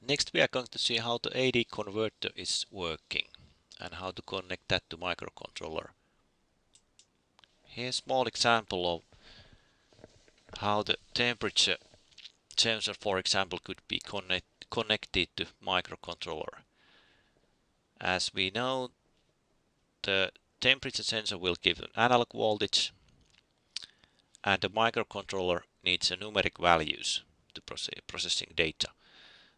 Next we are going to see how the AD converter is working and how to connect that to microcontroller. Here's a small example of how the temperature sensor, for example, could be connected to microcontroller. As we know, the temperature sensor will give an analog voltage and the microcontroller needs a numeric values to processing data.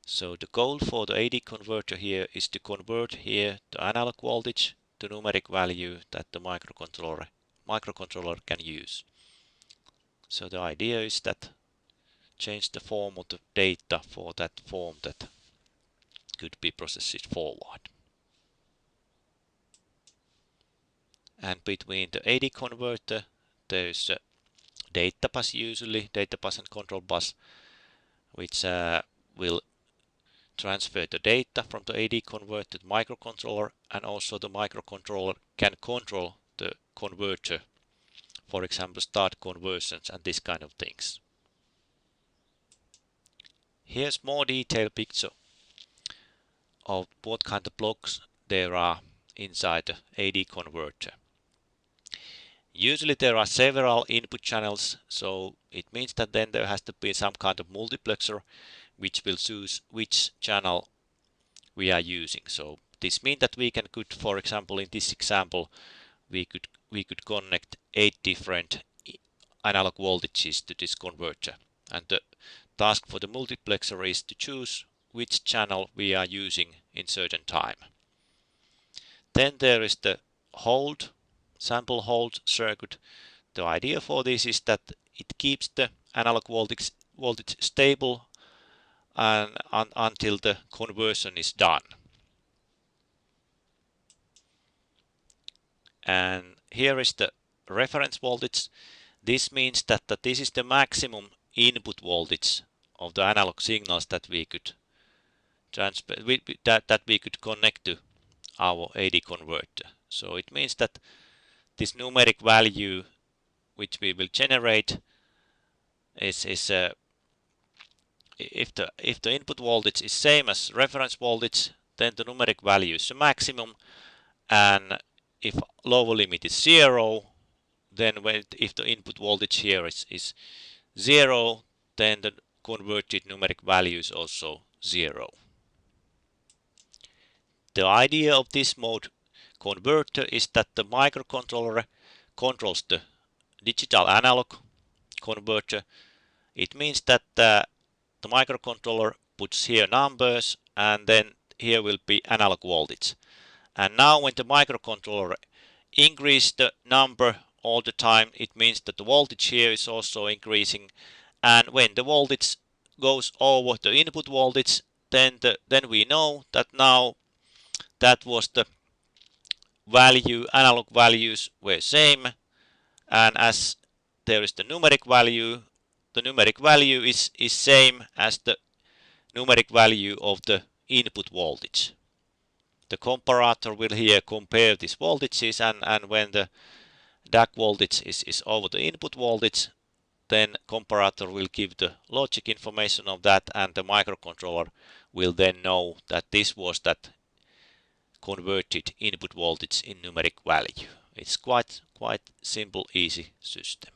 So the goal for the AD converter here is to convert here the analog voltage to numeric value that the microcontroller can use. So the idea is that change the form of the data for that form that could be processed forward. And between the AD converter there is a data bus, usually data bus and control bus, which will transfer the data from the AD converter to the microcontroller, and also the microcontroller can control the converter, for example start conversions and this kind of things. Here's more detailed picture of what kind of blocks there are inside the AD converter. Usually there are several input channels, so it means that then there has to be some kind of multiplexer which will choose which channel we are using. So this means that we could, for example, in this example, we could connect 8 different analog voltages to this converter, and the task for the multiplexer is to choose which channel we are using in certain time. Then there is the sample hold circuit. The idea for this is that it keeps the analog voltage stable until the conversion is done. And here is the reference voltage. This means that this is the maximum input voltage of the analog signals that we could transfer, that we could connect to our AD converter. So it means that this numeric value which we will generate is if the input voltage is same as reference voltage, then the numeric value is the maximum, and if lower limit is 0, then if the input voltage here is 0, then the converted numeric value is also 0. The idea of this mode converter is that the microcontroller controls the digital analog converter. It means that the microcontroller puts here numbers and then here will be analog voltage. And now when the microcontroller increases the number all the time, it means that the voltage here is also increasing, and when the voltage goes over the input voltage, then we know that now that was the value, analog values were same, and as there is the numeric value is same as the numeric value of the input voltage. The comparator will here compare these voltages, and when the DAC voltage is over the input voltage, then comparator will give the logic information of that, and the microcontroller will then know that this was that converted input voltage in numeric value. It's quite simple, easy system.